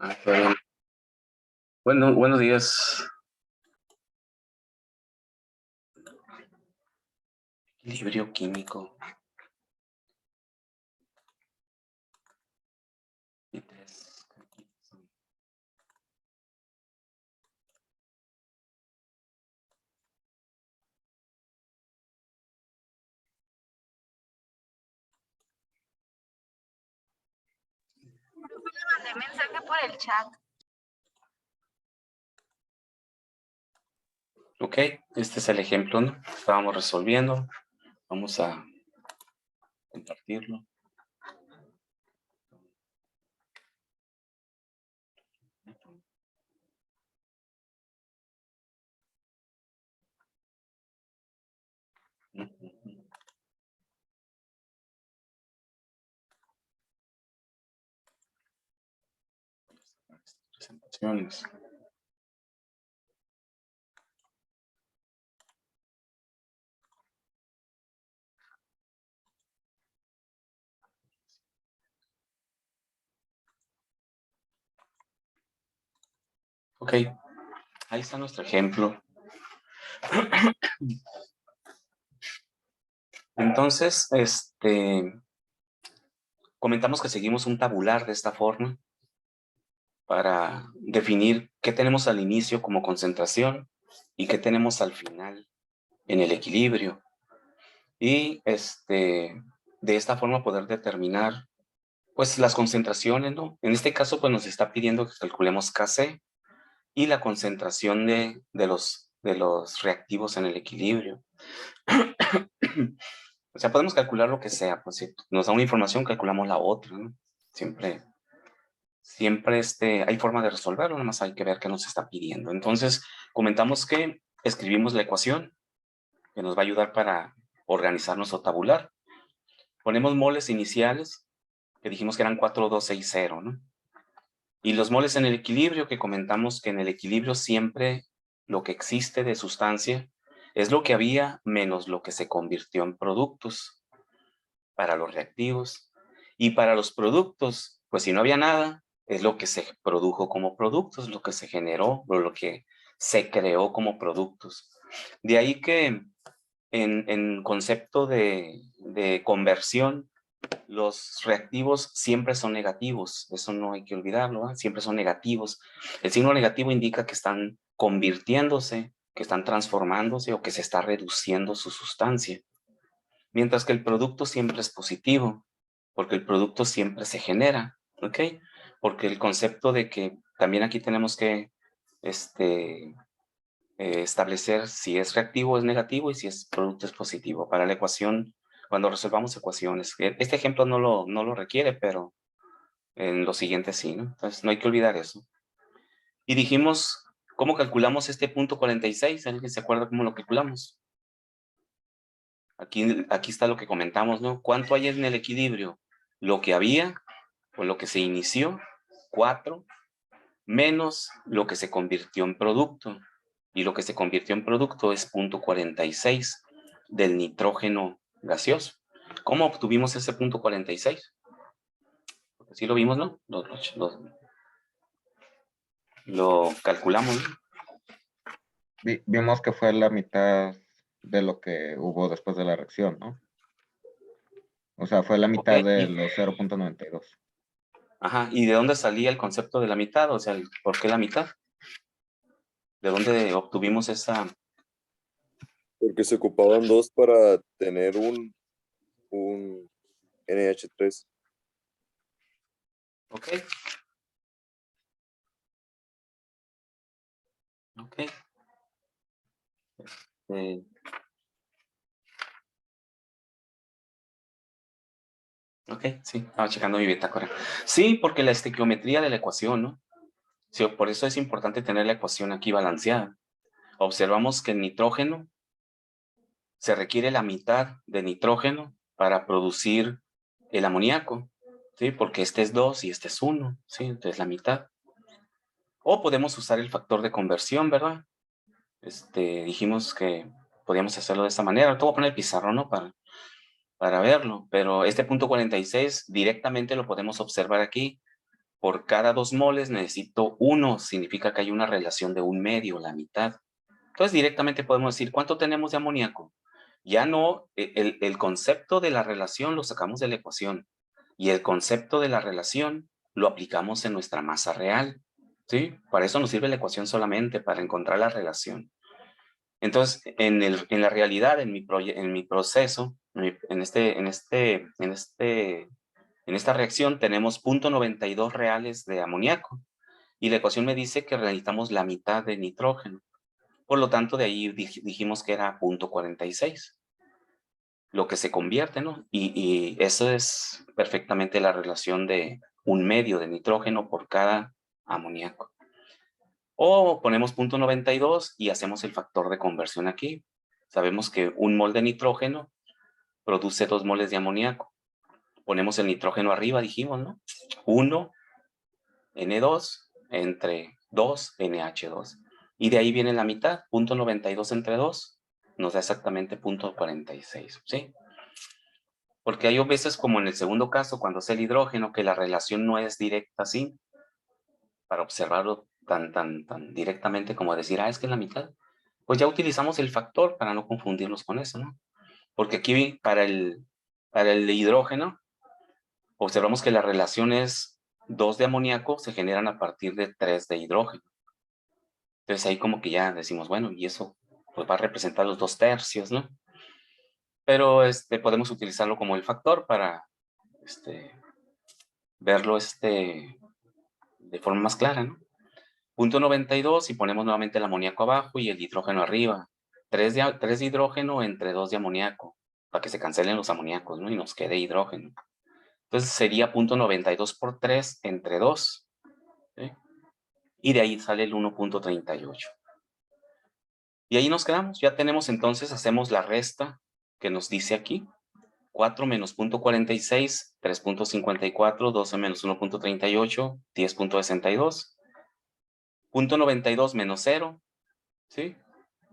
Está bien. Bueno, buenos días. Equilibrio químico. Mandé mensaje por el chat. Ok, este es el ejemplo, ¿no? Estábamos resolviendo. Vamos a compartirlo. Presentaciones. Ok, ahí está nuestro ejemplo. Entonces, comentamos que seguimos un tabular de esta forma para definir qué tenemos al inicio como concentración y qué tenemos al final en el equilibrio. Y de esta forma poder determinar pues las concentraciones, ¿no? En este caso pues nos está pidiendo que calculemos Kc y la concentración de los reactivos en el equilibrio. O sea, podemos calcular lo que sea, pues si nos da una información, calculamos la otra, ¿no? Siempre hay forma de resolverlo, nada más hay que ver qué nos está pidiendo. Entonces, comentamos que escribimos la ecuación que nos va a ayudar para organizar nuestro tabular. Ponemos moles iniciales, que dijimos que eran 4,260, ¿no? Y los moles en el equilibrio, que comentamos que en el equilibrio siempre lo que existe de sustancia es lo que había menos lo que se convirtió en productos para los reactivos. Y para los productos, pues si no había nada, es lo que se produjo como productos, lo que se generó o lo que se creó como productos. De ahí que en concepto de conversión, los reactivos siempre son negativos, eso no hay que olvidarlo, ¿eh? Siempre son negativos. El signo negativo indica que están convirtiéndose, que están transformándose o que se está reduciendo su sustancia. Mientras que el producto siempre es positivo, porque el producto siempre se genera, ¿ok? Porque el concepto de que también aquí tenemos que establecer si es reactivo o es negativo y si es producto es positivo. Para la ecuación, cuando resolvamos ecuaciones. Este ejemplo no lo requiere, pero en lo siguiente sí, ¿no? Entonces no hay que olvidar eso. Y dijimos, ¿cómo calculamos este punto 46? ¿Alguien se acuerda cómo lo calculamos? Aquí está lo que comentamos, ¿no? ¿Cuánto hay en el equilibrio? Lo que había, o lo que se inició, 4, menos lo que se convirtió en producto. Y lo que se convirtió en producto es 0,46 del nitrógeno gaseoso. ¿Cómo obtuvimos ese 0,46? Porque sí lo vimos, ¿no? Lo calculamos, ¿no? Vimos que fue la mitad de lo que hubo después de la reacción, ¿no? O sea, fue la mitad Ok. de los 0,92. Ajá, ¿y de dónde salía el concepto de la mitad? O sea, ¿por qué la mitad? ¿De dónde obtuvimos esa? Porque se ocupaban dos para tener un NH3. Ok. Ok. Ok, sí, estaba checando mi bitácora. Sí, porque la estequiometría de la ecuación, ¿no? Sí, por eso es importante tener la ecuación aquí balanceada. Observamos que el nitrógeno se requiere la mitad de nitrógeno para producir el amoníaco, ¿sí? Porque este es 2 y este es 1, ¿sí? Entonces la mitad. O podemos usar el factor de conversión, ¿verdad? Dijimos que podíamos hacerlo de esta manera. Te voy a poner el pizarrón, ¿no? Para verlo, pero este punto 46 directamente lo podemos observar aquí por cada 2 moles necesito 1, significa que hay una relación de 1/2, la mitad. Entonces directamente podemos decir, ¿cuánto tenemos de amoníaco? Ya no, el concepto de la relación lo sacamos de la ecuación y el concepto de la relación lo aplicamos en nuestra masa real, ¿sí? Para eso nos sirve la ecuación solamente, para encontrar la relación. Entonces, en la realidad, en mi proceso, en esta reacción tenemos 0.92 reales de amoníaco y la ecuación me dice que necesitamos la mitad de nitrógeno. Por lo tanto, de ahí dijimos que era 0.46, lo que se convierte, ¿no? Y eso es perfectamente la relación de 1/2 de nitrógeno por cada amoníaco. O ponemos 0.92 y hacemos el factor de conversión aquí. Sabemos que 1 mol de nitrógeno produce 2 moles de amoníaco. Ponemos el nitrógeno arriba, dijimos, ¿no? 1 N2 entre 2 NH2. Y de ahí viene la mitad, 0.92 entre 2, nos da exactamente 0.46, ¿sí? Porque hay veces, como en el segundo caso, cuando es el hidrógeno, que la relación no es directa así, para observarlo tan directamente como decir, es que es la mitad. Pues ya utilizamos el factor para no confundirnos con eso, ¿no? Porque aquí para el hidrógeno, observamos que la relación es 2 de amoníaco se generan a partir de 3 de hidrógeno. Entonces ahí como que ya decimos, bueno, y eso pues va a representar los 2/3, ¿no? Pero podemos utilizarlo como el factor para verlo de forma más clara, ¿no? 0.92 y ponemos nuevamente el amoníaco abajo y el hidrógeno arriba. 3 de hidrógeno entre 2 de amoníaco, para que se cancelen los amoníacos, ¿no? Y nos quede hidrógeno. Entonces sería 0.92 por 3 entre 2, ¿sí? Y de ahí sale el 1.38. Y ahí nos quedamos. Ya tenemos entonces, hacemos la resta que nos dice aquí. 4 menos 0.46, 3.54, 12 menos 1.38, 10.62. 0.92 menos 0, ¿sí?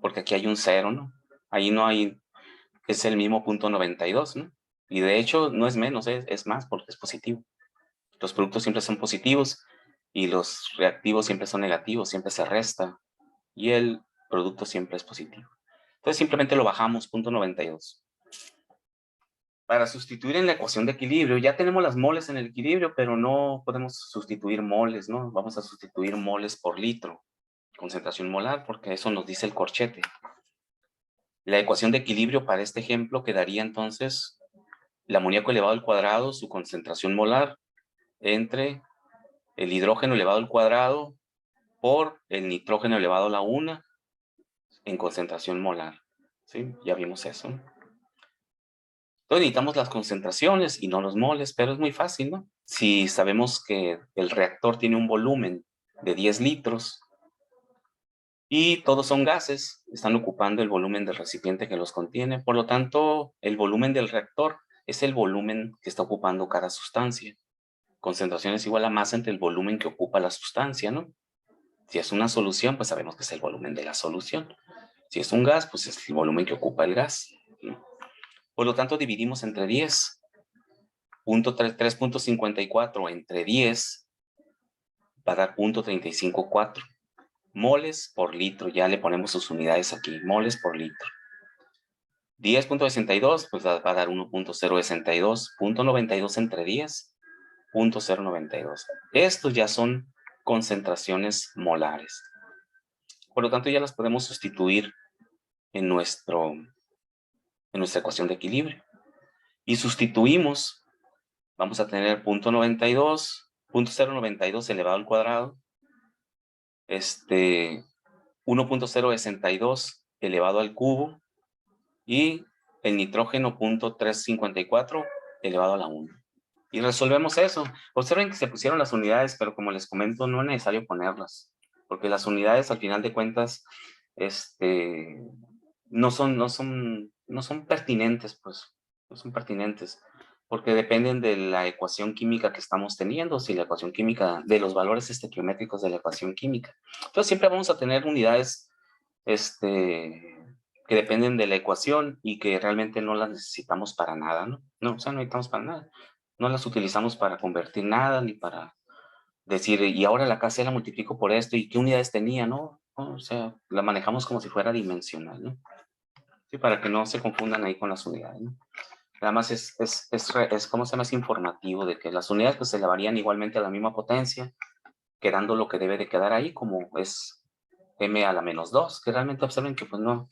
Porque aquí hay un 0, ¿no? Ahí no hay, es el mismo 0.92, ¿no? Y de hecho no es menos, es más porque es positivo. Los productos siempre son positivos y los reactivos siempre son negativos, siempre se resta. Y el producto siempre es positivo. Entonces simplemente lo bajamos, 0.92. Para sustituir en la ecuación de equilibrio, ya tenemos las moles en el equilibrio, pero no podemos sustituir moles, ¿no? Vamos a sustituir moles por litro, concentración molar, porque eso nos dice el corchete. La ecuación de equilibrio para este ejemplo quedaría entonces el amoníaco elevado al cuadrado, su concentración molar, entre el hidrógeno elevado al cuadrado por el nitrógeno elevado a la 1 en concentración molar. ¿Sí? Ya vimos eso, ¿no? Entonces necesitamos las concentraciones y no los moles, pero es muy fácil, ¿no? Si sabemos que el reactor tiene un volumen de 10 litros y todos son gases, están ocupando el volumen del recipiente que los contiene, por lo tanto, el volumen del reactor es el volumen que está ocupando cada sustancia. Concentración es igual a masa entre el volumen que ocupa la sustancia, ¿no? Si es una solución, pues sabemos que es el volumen de la solución. Si es un gas, pues es el volumen que ocupa el gas, ¿no? Por lo tanto, dividimos entre 10. 3.54 entre 10 va a dar 0.354 moles por litro. Ya le ponemos sus unidades aquí, moles por litro. 10.62 pues va a dar 1.062. 0.92 entre 10, 0.092. Estos ya son concentraciones molares. Por lo tanto, ya las podemos sustituir en nuestra ecuación de equilibrio. Y sustituimos, vamos a tener 0.92 elevado al cuadrado, 1.062 elevado al cubo, y el nitrógeno 0.354 elevado a la 1. Y resolvemos eso. Observen que se pusieron las unidades, pero como les comento, no es necesario ponerlas, porque las unidades, al final de cuentas, no son pertinentes, pues, no son pertinentes, porque dependen de la ecuación química que estamos teniendo, si la ecuación química, de los valores estequiométricos de la ecuación química. Entonces siempre vamos a tener unidades que dependen de la ecuación y que realmente no las necesitamos para nada, ¿no? No, o sea, no necesitamos para nada. No las utilizamos para convertir nada, ni para decir, y ahora la KC la multiplico por esto, ¿y qué unidades tenía, no? O sea, la manejamos como si fuera dimensional, ¿no? Sí, para que no se confundan ahí con las unidades, ¿no? Nada más ¿cómo se llama? Es informativo de que las unidades pues se elevarían igualmente a la misma potencia, quedando lo que debe de quedar ahí, como es m a la menos 2, que realmente observen que pues no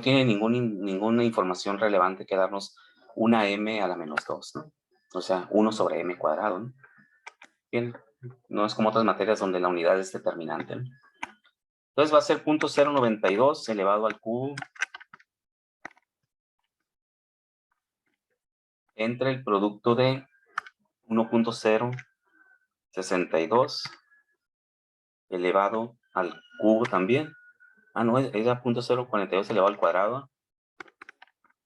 tiene ninguna información relevante que darnos una m a la menos 2, ¿no? O sea, 1 sobre m cuadrado, ¿no? Bien, no es como otras materias donde la unidad es determinante, ¿no? Entonces va a ser 0.092 elevado al cubo entre el producto de 1.062 elevado al cubo también. Ah, no, era 0.042 elevado al cuadrado.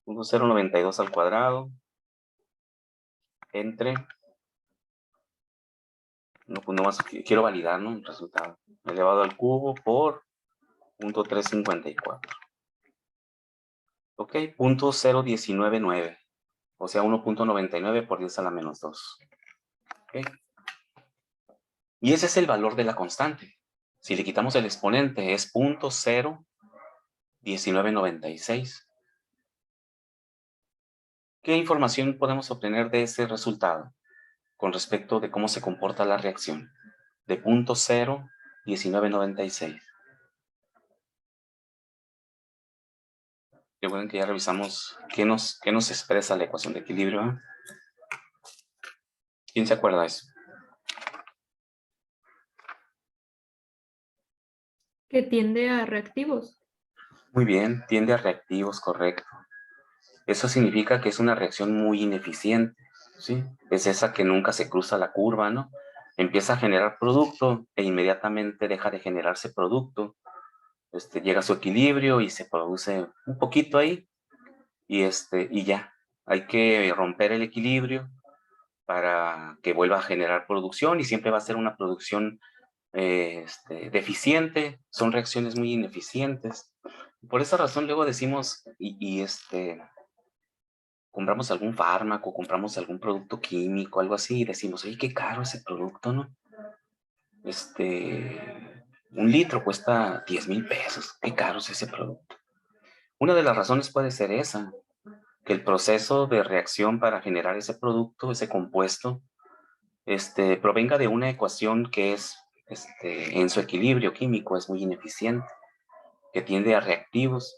0.092 al cuadrado entre, no, pues nomás quiero validar, ¿no? El resultado. Elevado al cubo por 0.354. Ok, 0.0199. O sea, 1.99 por 10 a la menos 2. ¿Okay? Y ese es el valor de la constante. Si le quitamos el exponente, es 0.1996. ¿Qué información podemos obtener de ese resultado con respecto de cómo se comporta la reacción? De 0.1996. Recuerden que ya revisamos qué nos expresa la ecuación de equilibrio, ¿eh? ¿Quién se acuerda de eso? Que tiende a reactivos. Muy bien, tiende a reactivos, correcto. Eso significa que es una reacción muy ineficiente, ¿sí? Es esa que nunca se cruza la curva, ¿no? Empieza a generar producto e inmediatamente deja de generarse producto. Llega a su equilibrio y se produce un poquito ahí y ya. Hay que romper el equilibrio para que vuelva a generar producción y siempre va a ser una producción deficiente. Son reacciones muy ineficientes. Por esa razón luego decimos compramos algún fármaco, compramos algún producto químico, algo así, y decimos, oye, qué caro ese producto, ¿no? Un litro cuesta 10,000 pesos, qué caro es ese producto. Una de las razones puede ser esa, que el proceso de reacción para generar ese producto, ese compuesto, provenga de una ecuación que es, en su equilibrio químico, es muy ineficiente, que tiende a reactivos,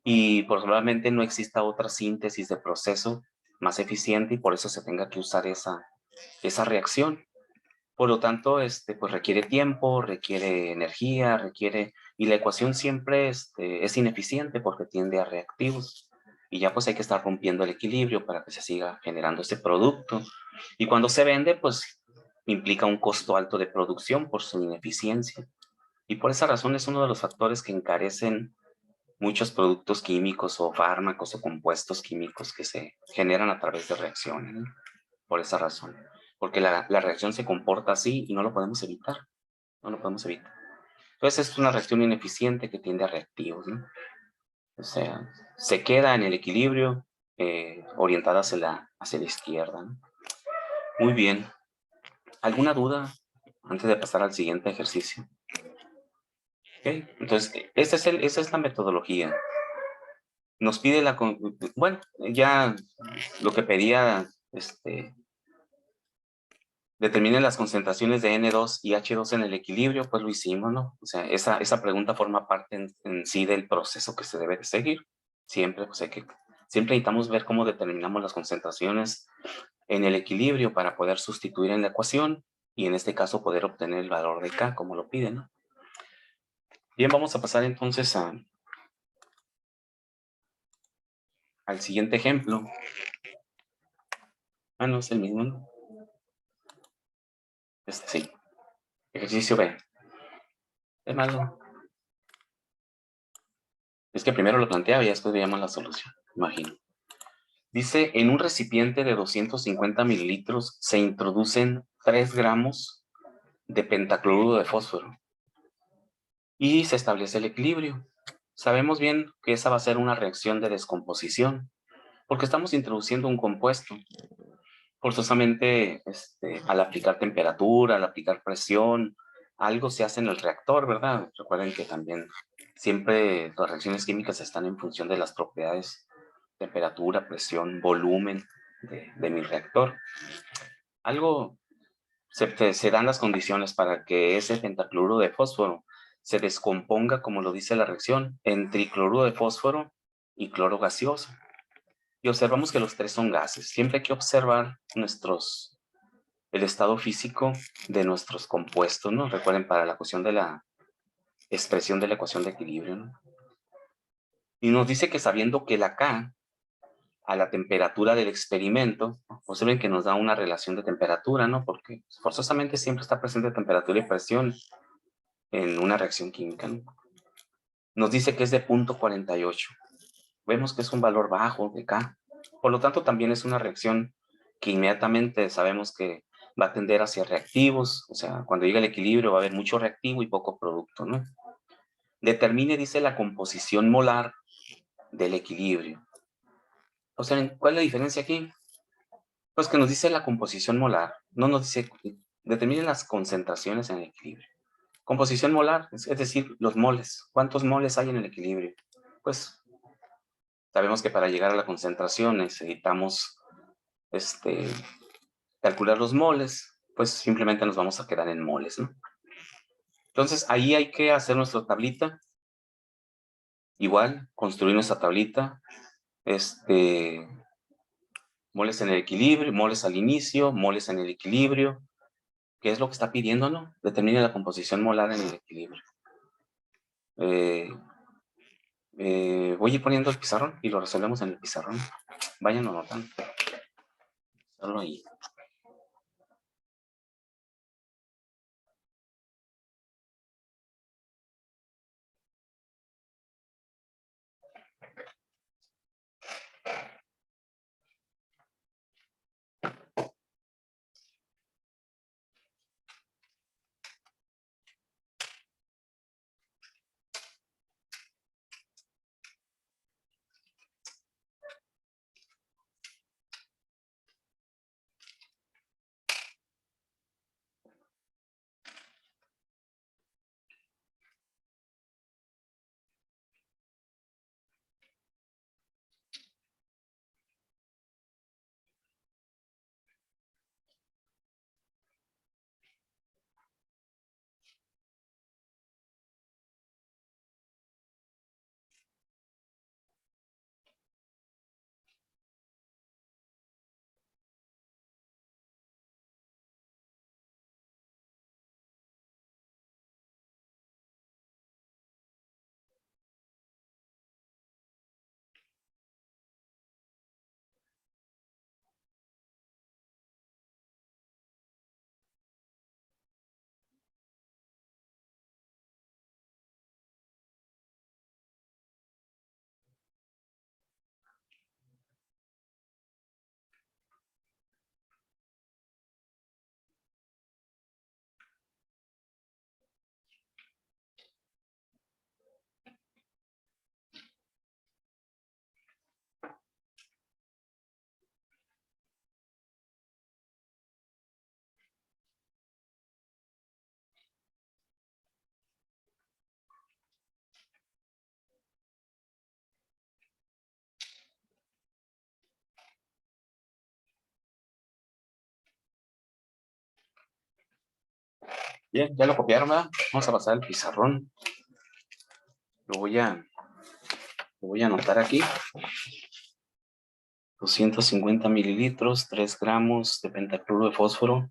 y probablemente no exista otra síntesis de proceso más eficiente y por eso se tenga que usar esa reacción. Por lo tanto, pues requiere tiempo, requiere energía, y la ecuación siempre es ineficiente porque tiende a reactivos. Y ya pues hay que estar rompiendo el equilibrio para que se siga generando ese producto. Y cuando se vende, pues implica un costo alto de producción por su ineficiencia. Y por esa razón es uno de los factores que encarecen muchos productos químicos o fármacos o compuestos químicos que se generan a través de reacciones, ¿no? Por esa razón. Porque la reacción se comporta así y no lo podemos evitar. No lo podemos evitar. Entonces es una reacción ineficiente que tiende a reactivos, ¿no? O sea, se queda en el equilibrio orientada hacia la izquierda, ¿no? Muy bien. ¿Alguna duda antes de pasar al siguiente ejercicio? ¿Okay? Entonces, esa es la metodología. Nos pide bueno, ya lo que pedía, determinen las concentraciones de N2 y H2 en el equilibrio, pues lo hicimos, ¿no? O sea, esa pregunta forma parte en sí del proceso que se debe de seguir. Siempre, pues siempre necesitamos ver cómo determinamos las concentraciones en el equilibrio para poder sustituir en la ecuación y en este caso poder obtener el valor de K como lo piden, ¿no? Bien, vamos a pasar entonces al siguiente ejemplo. Ah, no, es el mismo, ¿no? Sí. Ejercicio B. Es malo. Es que primero lo planteaba y después veíamos la solución, imagino. Dice, en un recipiente de 250 mililitros se introducen 3 gramos de pentacloruro de fósforo y se establece el equilibrio. Sabemos bien que esa va a ser una reacción de descomposición porque estamos introduciendo un compuesto. forzosamente al aplicar temperatura, al aplicar presión, algo se hace en el reactor, ¿verdad? Recuerden que también siempre las reacciones químicas están en función de las propiedades, temperatura, presión, volumen de mi reactor. Algo se dan las condiciones para que ese pentacloruro de fósforo se descomponga, como lo dice la reacción, en tricloruro de fósforo y cloro gaseoso. Y observamos que los tres son gases. Siempre hay que observar el estado físico de nuestros compuestos, ¿no? Recuerden, para la ecuación de la expresión de la ecuación de equilibrio, ¿no? Y nos dice que sabiendo que la K, a la temperatura del experimento, observen que nos da una relación de temperatura, ¿no? Porque forzosamente siempre está presente temperatura y presión en una reacción química, ¿no? Nos dice que es de 0.48. Vemos que es un valor bajo de K. Por lo tanto, también es una reacción que inmediatamente sabemos que va a tender hacia reactivos. O sea, cuando llegue el equilibrio va a haber mucho reactivo y poco producto, ¿no? Determine, dice, la composición molar del equilibrio. O sea, ¿cuál es la diferencia aquí? Pues que nos dice la composición molar. No nos dice, determine las concentraciones en el equilibrio. Composición molar, es decir, los moles. ¿Cuántos moles hay en el equilibrio? Pues sabemos que para llegar a la concentración necesitamos calcular los moles, pues simplemente nos vamos a quedar en moles, ¿no? Entonces ahí hay que hacer nuestra tablita. Igual, construir nuestra tablita. Moles en el equilibrio, moles al inicio, moles en el equilibrio. ¿Qué es lo que está pidiendo, no? Determine la composición molar en el equilibrio. Voy a ir poniendo el pizarrón y lo resolvemos en el pizarrón. Vayan anotando. Solo ahí. Bien, ya lo copiaron, ¿verdad? Vamos a pasar el pizarrón. Lo voy a anotar aquí. 250 mililitros, 3 gramos de pentacloruro de fósforo.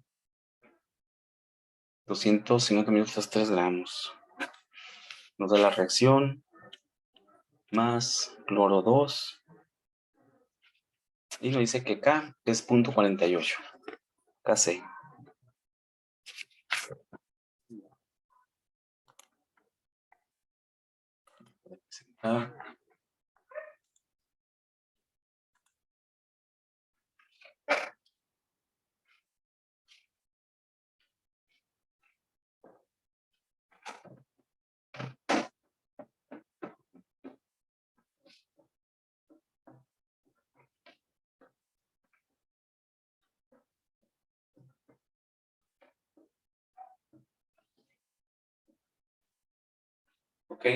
250 mililitros, 3 gramos. Nos da la reacción. Más cloro 2. Y nos dice que K es 0.48. KC. ¿Ok?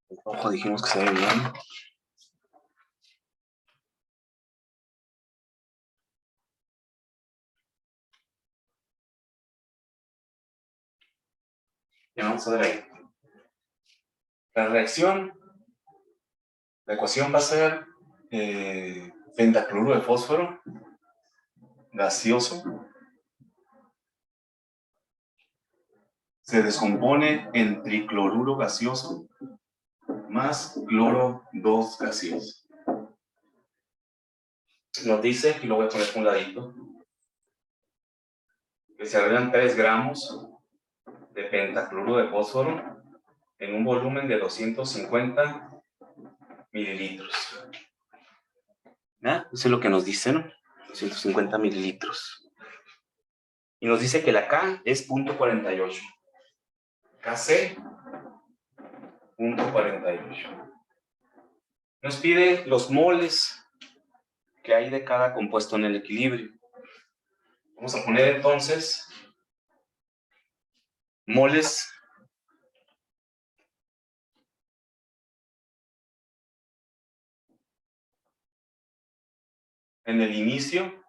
El rojo dijimos que se ve bien. Ya vamos a ver ahí. La reacción, la ecuación va a ser pentacloruro de fósforo gaseoso. Se descompone en tricloruro gaseoso más cloro 2 gaseoso. Nos dice, y lo voy a poner por un ladito, que se agregan 3 gramos de pentacloruro de fósforo en un volumen de 250 mililitros. ¿Ah? Eso es lo que nos dice, ¿no? 250 mililitros. Y nos dice que la K es 0.48. KC, 0.48. Nos pide los moles que hay de cada compuesto en el equilibrio. Vamos a poner entonces moles en el inicio.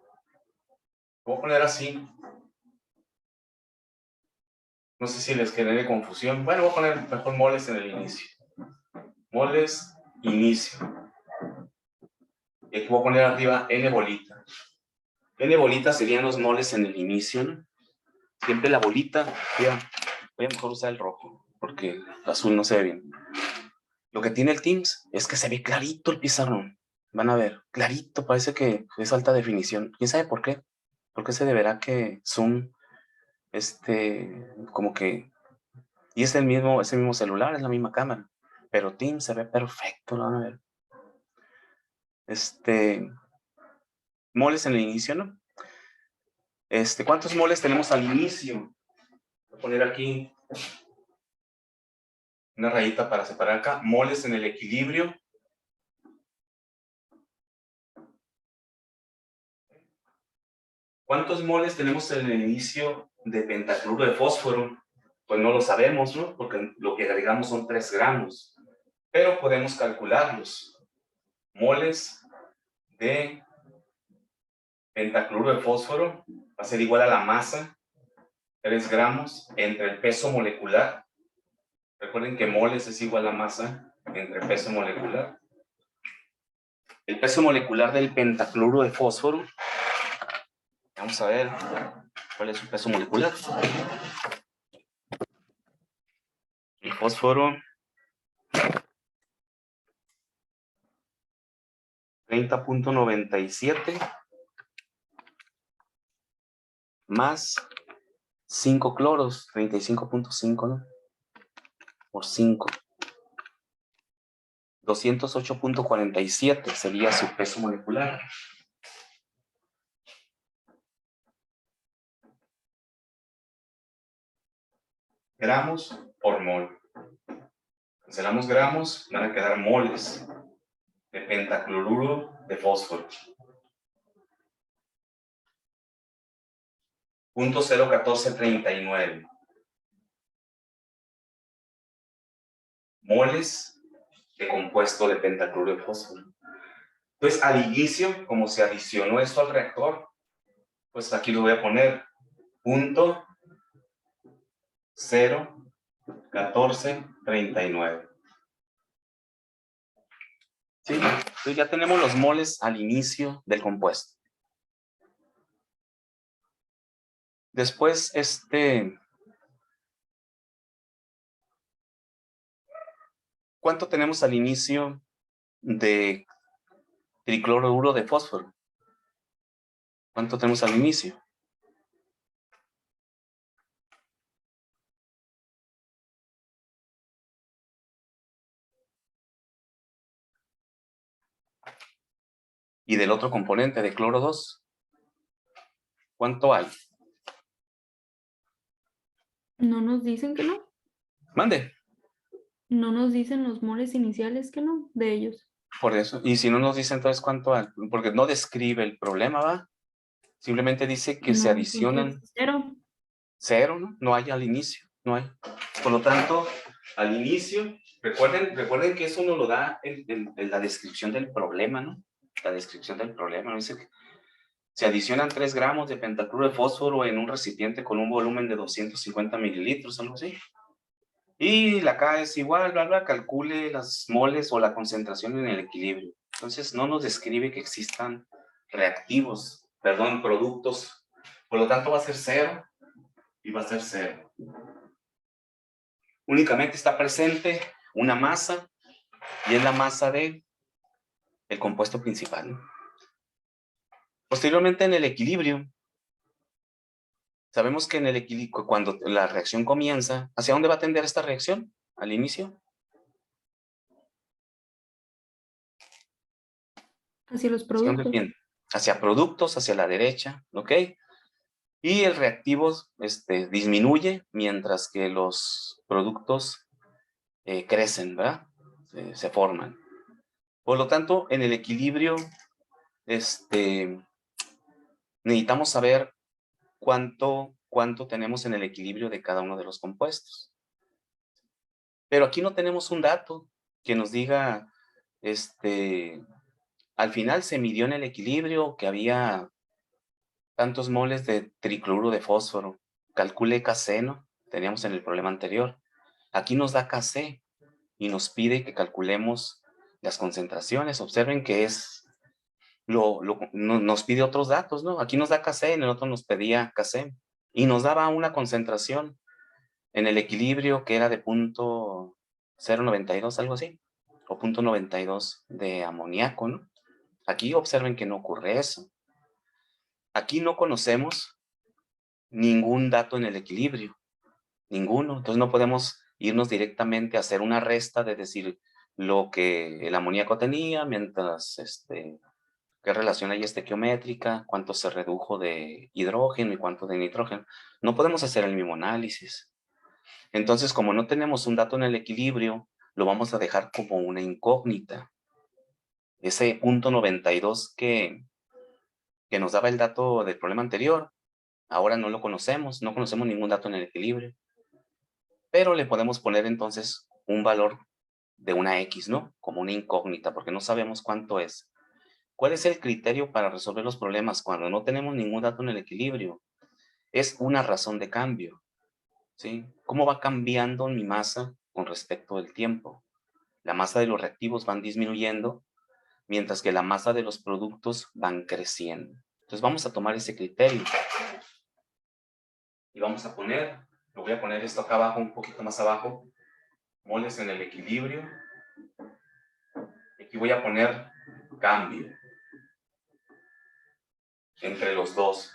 Voy a poner así. No sé si les genere confusión. Bueno, voy a poner mejor moles en el inicio. Moles, inicio. Y aquí voy a poner arriba N bolita. N bolita serían los moles en el inicio, ¿no? Siempre la bolita, ya, voy a mejor usar el rojo, porque el azul no se ve bien. Lo que tiene el Teams es que se ve clarito el pizarrón. Van a ver, clarito, parece que es alta definición. ¿Quién sabe por qué? ¿Por qué se deberá que Zoom, como que... Y es el mismo celular, es la misma cámara. Pero Teams se ve perfecto, lo van a ver. Moles en el inicio, ¿no? ¿Cuántos moles tenemos al inicio? Voy a poner aquí una rayita para separar acá. Moles en el equilibrio. ¿Cuántos moles tenemos en el inicio de pentacloruro de fósforo? Pues no lo sabemos, ¿no? Porque lo que agregamos son 3 gramos. Pero podemos calcularlos. Moles de pentacloruro de fósforo va a ser igual a la masa, 3 gramos, entre el peso molecular. Recuerden que moles es igual a masa entre peso molecular. El peso molecular del pentacloruro de fósforo. Vamos a ver cuál es su peso molecular. El fósforo 30.97 más 5 cloros, 35.5, ¿no? Por 5. 208.47 sería su peso molecular. Gramos por mol. Cancelamos gramos, van a quedar moles de pentacloruro de fósforo. 0.01439. Moles de compuesto de pentacloruro de fósforo. Entonces, al inicio, como se adicionó esto al reactor, pues aquí lo voy a poner 0.01439. ¿Sí? Entonces ya tenemos los moles al inicio del compuesto. Después, ¿cuánto tenemos al inicio de tricloruro de fósforo? ¿Cuánto tenemos al inicio? Y del otro componente, de cloro 2, ¿cuánto hay? No nos dicen que no. Mande. No nos dicen los moles iniciales que no, de ellos. Por eso. Y si no nos dice entonces cuánto hay, porque no describe el problema, ¿va? Simplemente dice que se No, adicionan entonces, 0. 0, ¿no? No hay al inicio, no hay. Por lo tanto, al inicio, recuerden que eso nos lo da en la descripción del problema, ¿no? La descripción del problema, ¿no? Dice que se adicionan 3 gramos de pentacloruro de fósforo en un recipiente con un volumen de 250 mililitros, algo así. Y la K es igual, bla, bla, calcule las moles o la concentración en el equilibrio. Entonces, no nos describe que existan reactivos, perdón, productos. Por lo tanto, va a ser 0 y va a ser 0. Únicamente está presente una masa y es la masa del compuesto principal, ¿no? Posteriormente, en el equilibrio, sabemos que en el equilibrio, cuando la reacción comienza, ¿hacia dónde va a tender esta reacción? Al inicio. Hacia los ¿Hacia dónde productos. tiende? Hacia productos, hacia la derecha, ¿ok? Y el reactivo disminuye mientras que los productos crecen, ¿verdad? Se forman. Por lo tanto, en el equilibrio, necesitamos saber cuánto tenemos en el equilibrio de cada uno de los compuestos. Pero aquí no tenemos un dato que nos diga, al final se midió en el equilibrio que había tantos moles de tricloruro de fósforo. Calcule Kc, ¿no? Teníamos en el problema anterior. Aquí nos da Kc y nos pide que calculemos las concentraciones. Observen que es nos pide otros datos, ¿no? Aquí nos da Kc, en el otro nos pedía Kc. Y nos daba una concentración en el equilibrio que era de 0.092, algo así. O 0.92 de amoníaco, ¿no? Aquí observen que no ocurre eso. Aquí no conocemos ningún dato en el equilibrio. Ninguno. Entonces no podemos irnos directamente a hacer una resta de decir lo que el amoníaco tenía, mientras, qué relación hay estequiométrica, cuánto se redujo de hidrógeno y cuánto de nitrógeno. No podemos hacer el mismo análisis. Entonces, como no tenemos un dato en el equilibrio, lo vamos a dejar como una incógnita. Ese 0.92 que nos daba el dato del problema anterior, ahora no lo conocemos, no conocemos ningún dato en el equilibrio. Pero le podemos poner entonces un valor de una X, ¿no? Como una incógnita, porque no sabemos cuánto es. ¿Cuál es el criterio para resolver los problemas cuando no tenemos ningún dato en el equilibrio? Es una razón de cambio, ¿sí? ¿Cómo va cambiando mi masa con respecto del tiempo? La masa de los reactivos van disminuyendo, mientras que la masa de los productos van creciendo. Entonces vamos a tomar ese criterio y vamos a poner, lo voy a poner esto acá abajo, un poquito más abajo, moles en el equilibrio. Aquí voy a poner cambio entre los dos.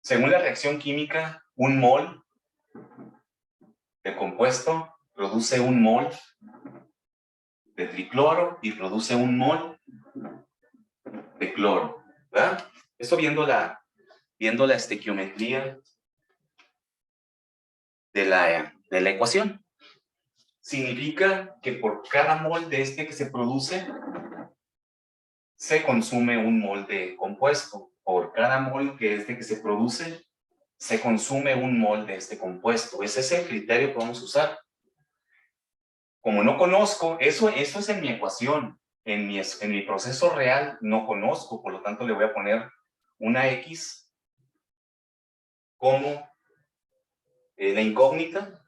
Según la reacción química, un mol de compuesto produce un mol de tricloro y produce un mol de cloro, ¿verdad? Esto viendo la estequiometría de la ecuación. Significa que por cada mol de que se produce, se consume un mol de compuesto. Por cada mol que se produce, se consume un mol de este compuesto. Ese es el criterio que vamos a usar. Como no conozco, eso es en mi ecuación. En mi proceso real no conozco, por lo tanto le voy a poner una X como la incógnita,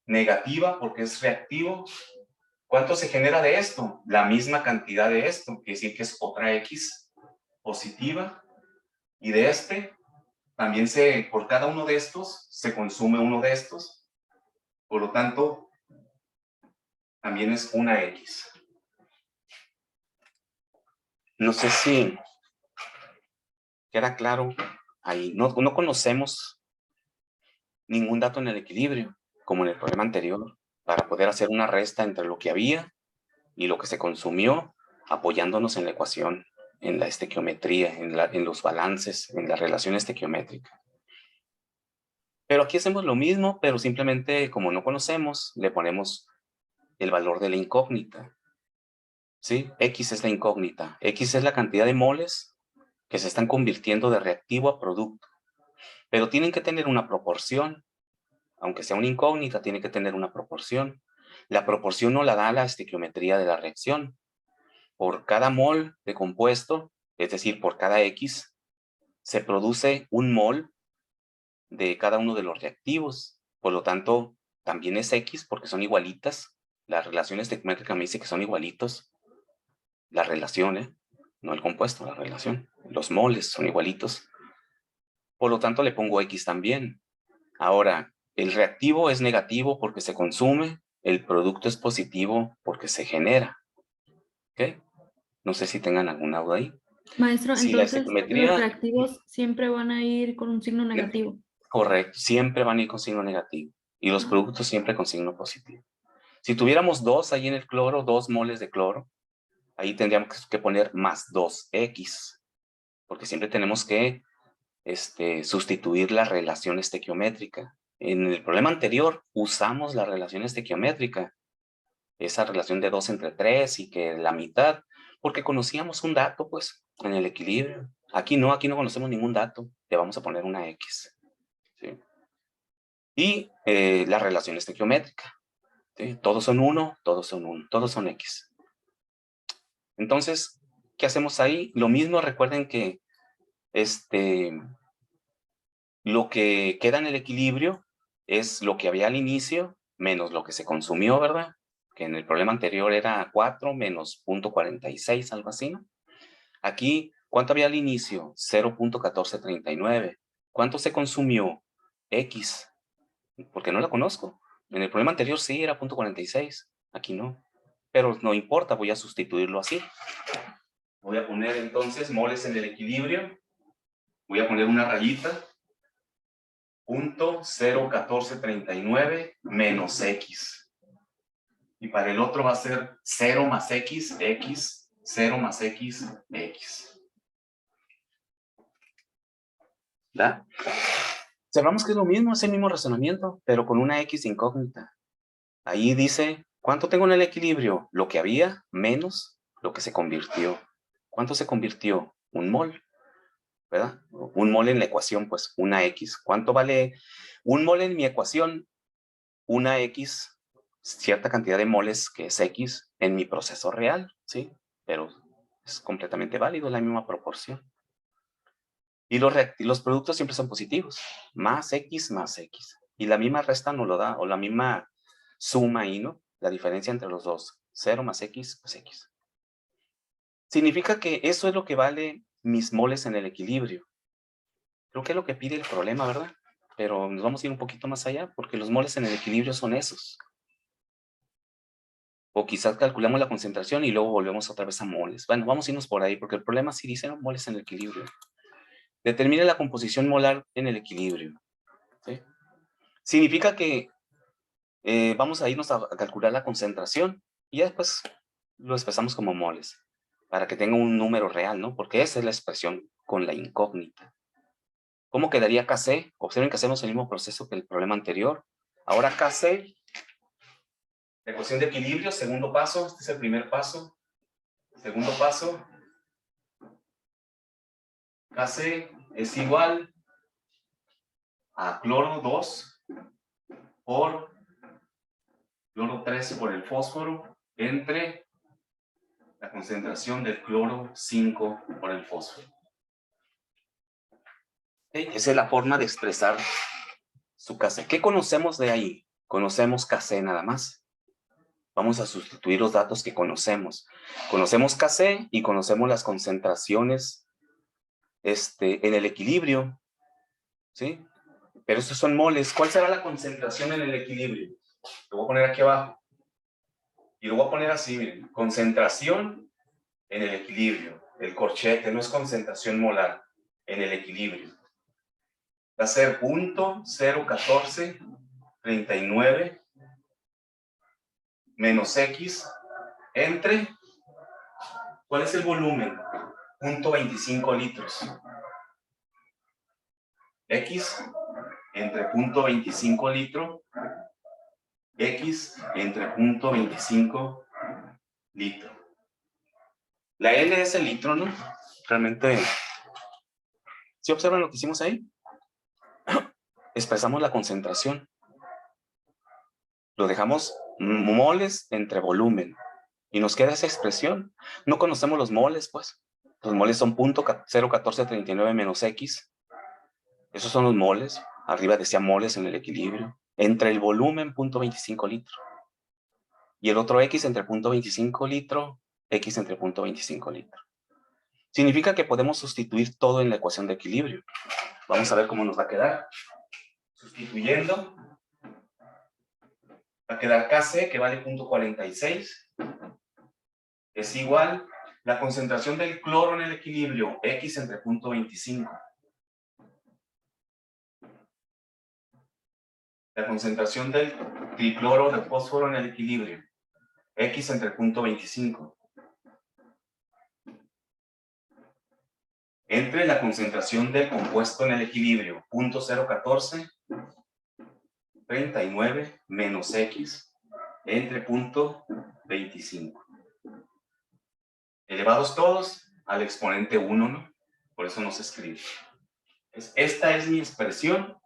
negativa porque es reactivo. ¿Cuánto se genera de esto? La misma cantidad de esto, quiere decir que es otra X positiva. Y de también por cada uno de estos, se consume uno de estos. Por lo tanto, también es una X. No sé si queda claro ahí. No conocemos ningún dato en el equilibrio, como en el problema anterior, para poder hacer una resta entre lo que había y lo que se consumió, apoyándonos en la ecuación, en la estequiometría, en los balances, en la relación estequiométrica. Pero aquí hacemos lo mismo, pero simplemente como no conocemos, le ponemos el valor de la incógnita. ¿Sí? X es la incógnita. X es la cantidad de moles que se están convirtiendo de reactivo a producto. Pero tienen que tener una proporción. Aunque sea una incógnita, tiene que tener una proporción. La proporción no la da la estequiometría de la reacción. Por cada mol de compuesto, es decir, por cada X, se produce un mol de cada uno de los reactivos. Por lo tanto, también es X porque son igualitas. La relación estequiométrica me dice que son igualitos. La relación, no el compuesto, la relación. Los moles son igualitos. Por lo tanto, le pongo X también. Ahora, el reactivo es negativo porque se consume, el producto es positivo porque se genera. ¿Ok? No sé si tengan alguna duda ahí. Maestro, Si la entonces los estequiometría, reactivos siempre van a ir con un signo negativo. correcto, siempre van a ir con signo negativo y los Ah. productos siempre con signo positivo. Si tuviéramos 2 ahí en el cloro, 2 moles de cloro, ahí tendríamos que poner más 2X, porque siempre tenemos que sustituir la relación estequiométrica. En el problema anterior usamos la relación estequiométrica, esa relación de 2 entre 3 y que la mitad, porque conocíamos un dato, pues, en el equilibrio. Aquí no conocemos ningún dato, le vamos a poner una X. ¿Sí? Y la relación estequiométrica. ¿Sí? Todos son 1, todos son 1, todos son X. Entonces, ¿qué hacemos ahí? Lo mismo, recuerden que lo que queda en el equilibrio es lo que había al inicio menos lo que se consumió, ¿verdad? Que en el problema anterior era 4 menos 0.46, algo así, ¿no? Aquí, ¿cuánto había al inicio? 0.1439. ¿Cuánto se consumió? X, porque no la conozco. En el problema anterior sí era 0.46, aquí no. Pero no importa, voy a sustituirlo así. Voy a poner entonces moles en el equilibrio. Voy a poner una rayita. 0.01439 menos X. Y para el otro va a ser 0 más X, X, 0 más X, X. ¿Da? Observamos que es lo mismo, es el mismo razonamiento, pero con una X incógnita. Ahí dice, ¿cuánto tengo en el equilibrio? Lo que había menos lo que se convirtió. ¿Cuánto se convirtió? Un mol, ¿verdad? Un mol en la ecuación, pues, una X. ¿Cuánto vale un mol en mi ecuación? Una X, cierta cantidad de moles que es X en mi proceso real, ¿sí? Pero es completamente válido, es la misma proporción. Y los productos siempre son positivos, más X más X. Y la misma resta nos lo da, o la misma suma ahí, ¿no? La diferencia entre los dos, 0 más X, pues X. Significa que eso es lo que vale mis moles en el equilibrio. Creo que es lo que pide el problema, ¿verdad? Pero nos vamos a ir un poquito más allá, porque los moles en el equilibrio son esos. O quizás calculamos la concentración y luego volvemos otra vez a moles. Bueno, vamos a irnos por ahí, porque el problema sí dice, ¿no? Moles en el equilibrio. Determine la composición molar en el equilibrio. ¿Sí? Significa que vamos a irnos a calcular la concentración y ya después lo expresamos como moles, para que tenga un número real, ¿no? Porque esa es la expresión con la incógnita. ¿Cómo quedaría Kc? Observen que hacemos el mismo proceso que el problema anterior. Ahora Kc, ecuación de equilibrio, segundo paso, este es el primer paso. Segundo paso, Kc es igual a cloro 2 por cloro 3 por el fósforo entre la concentración del cloro 5 por el fósforo. ¿Okay? Esa es la forma de expresar su Kc. ¿Qué conocemos de ahí? Conocemos Kc nada más. Vamos a sustituir los datos que conocemos. Conocemos Kc y conocemos las concentraciones en el equilibrio. ¿Sí? Pero estos son moles. ¿Cuál será la concentración en el equilibrio? Lo voy a poner aquí abajo. Y lo voy a poner así, miren. Concentración en el equilibrio. El corchete no es concentración molar. En el equilibrio. Va a ser 0.01439 menos X entre, ¿cuál es el volumen? 0.25 litros. X entre 0.25 litro, X entre 0.25 litro. La L es el litro, ¿no? Realmente ¿Sí observan lo que hicimos ahí? Expresamos la concentración. Lo dejamos moles entre volumen. Y nos queda esa expresión. No conocemos los moles, pues. Los moles son 0.1439 menos X. Esos son los moles. Arriba decía moles en el equilibrio. Entre el volumen, 0.25 litro. Y el otro X entre 0.25 litro, X entre 0.25 litro. Significa que podemos sustituir todo en la ecuación de equilibrio. Vamos a ver cómo nos va a quedar. Sustituyendo, va a quedar Kc, que vale 0.46. Es igual la concentración del cloro en el equilibrio, X entre 0.25. La concentración del tricloro de fósforo en el equilibrio, X entre 0.25. Entre la concentración del compuesto en el equilibrio, 0.01439 menos X entre 0.25. Elevados todos al exponente 1, ¿no? Por eso no se escribe. Esta es mi expresión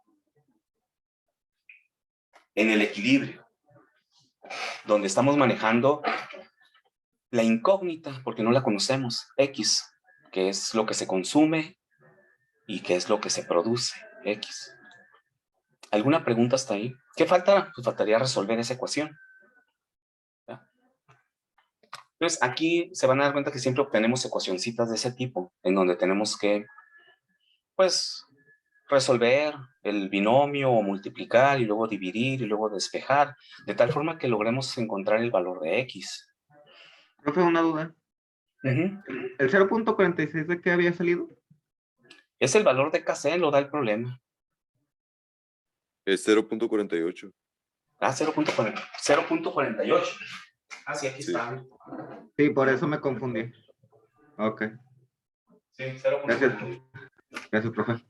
en el equilibrio, donde estamos manejando la incógnita, porque no la conocemos, X, que es lo que se consume y que es lo que se produce, X. ¿Alguna pregunta hasta ahí? ¿Qué falta? Pues faltaría resolver esa ecuación. ¿Ya? Entonces, aquí se van a dar cuenta que siempre obtenemos ecuacioncitas de ese tipo, en donde tenemos que, pues, resolver el binomio o multiplicar y luego dividir y luego despejar, de tal forma que logremos encontrar el valor de X. Profe, una duda. Uh-huh. ¿El 0.46 de qué había salido? Es el valor de Kc, lo da el problema. Es 0.48. Ah, 0.48. Ah, sí, aquí Sí. está. Sí, por eso me confundí. Ok. Sí, 0.48. Gracias, profe.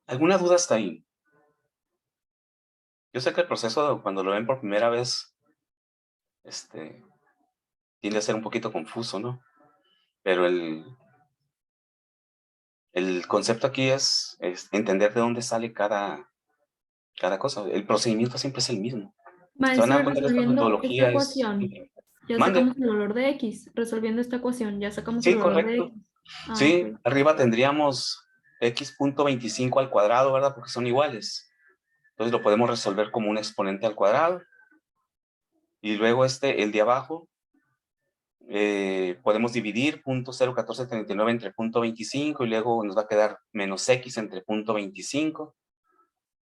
¿Alguna duda hasta ahí? Yo sé que el proceso, cuando lo ven por primera vez, tiende a ser un poquito confuso, ¿no? Pero el concepto aquí es entender de dónde sale cada cosa. El procedimiento siempre es el mismo. Se van a Maestro, dar cuenta que esta resolviendo esta metodología es... ecuación, ya Mande. sacamos el valor de X. Resolviendo esta ecuación, ya sacamos el Sí, valor de correcto. X. Ah, Sí, ok. arriba tendríamos x.25 al cuadrado, ¿verdad? Porque son iguales. Entonces lo podemos resolver como un exponente al cuadrado. Y luego el de abajo, podemos dividir 0.01439 entre 0.25 y luego nos va a quedar menos x entre 0.25.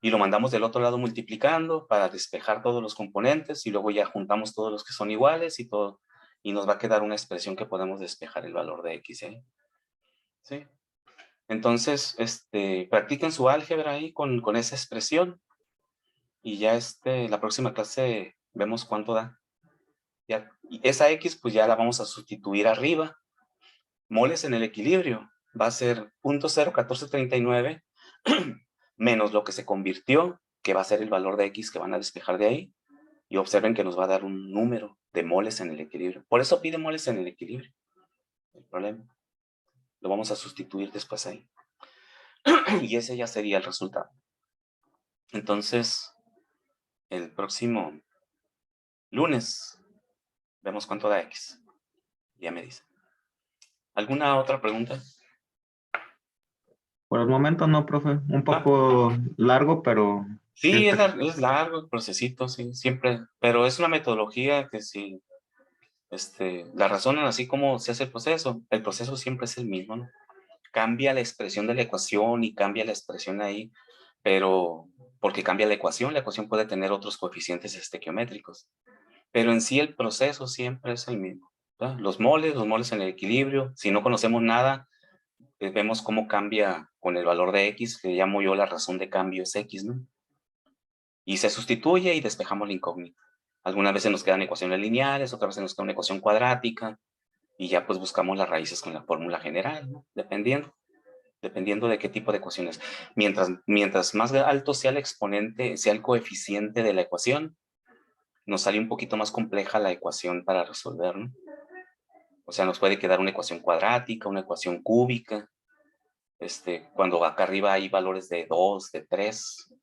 Y lo mandamos del otro lado multiplicando para despejar todos los componentes y luego ya juntamos todos los que son iguales y todo. Y nos va a quedar una expresión que podemos despejar el valor de x, ¿eh? ¿Sí? Entonces, practiquen su álgebra ahí con esa expresión y ya la próxima clase vemos cuánto da. Ya, y esa X pues ya la vamos a sustituir arriba. Moles en el equilibrio va a ser 0.01439 menos lo que se convirtió, que va a ser el valor de X que van a despejar de ahí. Y observen que nos va a dar un número de moles en el equilibrio. Por eso pide moles en el equilibrio. El problema. Lo vamos a sustituir después ahí. Y ese ya sería el resultado. Entonces, el próximo lunes vemos cuánto da X. Ya me dice. ¿Alguna otra pregunta? Por el momento no, profe. Un poco largo, pero... Sí, es largo el procesito, sí, siempre. Pero es una metodología que sí, la razonan así como se hace el proceso siempre es el mismo, ¿no? Cambia la expresión de la ecuación y cambia la expresión ahí, pero porque cambia la ecuación puede tener otros coeficientes estequiométricos. Pero en sí el proceso siempre es el mismo, ¿verdad? Los moles en el equilibrio. Si no conocemos nada, vemos cómo cambia con el valor de X, que llamo yo la razón de cambio es X, ¿no? Y se sustituye y despejamos la incógnita. Algunas veces nos quedan ecuaciones lineales, otras veces nos queda una ecuación cuadrática, y ya pues buscamos las raíces con la fórmula general, ¿no? Dependiendo de qué tipo de ecuaciones. Mientras más alto sea el exponente, sea el coeficiente de la ecuación, nos sale un poquito más compleja la ecuación para resolver, ¿no? O sea, nos puede quedar una ecuación cuadrática, una ecuación cúbica, Cuando acá arriba hay valores de 2, de 3.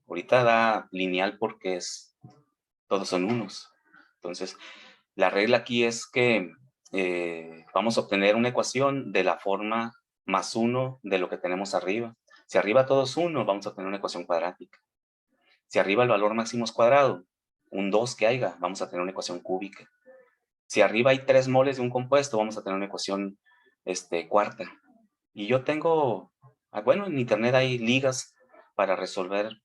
Ahorita da lineal porque todos son unos. Entonces, la regla aquí es que vamos a obtener una ecuación de la forma más 1 de lo que tenemos arriba. Si arriba todo es 1, vamos a obtener una ecuación cuadrática. Si arriba el valor máximo es cuadrado, un 2 que haya, vamos a tener una ecuación cúbica. Si arriba hay 3 moles de un compuesto, vamos a tener una ecuación cuarta. Y yo tengo, bueno, en internet hay ligas para resolver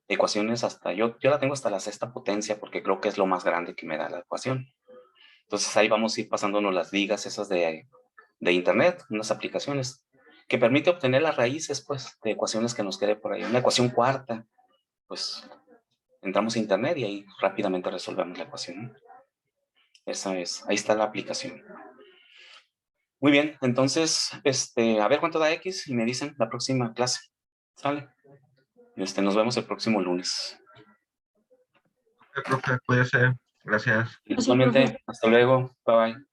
ecuaciones hasta, yo la tengo hasta la sexta potencia porque creo que es lo más grande que me da la ecuación. Entonces ahí vamos a ir pasándonos las ligas esas de internet, unas aplicaciones que permite obtener las raíces, pues, de ecuaciones que nos quede por ahí. Una ecuación cuarta, pues, entramos a internet y ahí rápidamente resolvemos la ecuación. Esa es, ahí está la aplicación. Muy bien, entonces, a ver cuánto da X y me dicen la próxima clase. ¿Sale? Nos vemos el próximo lunes. Profe, puede ser. Gracias. Igualmente, hasta luego. Bye bye.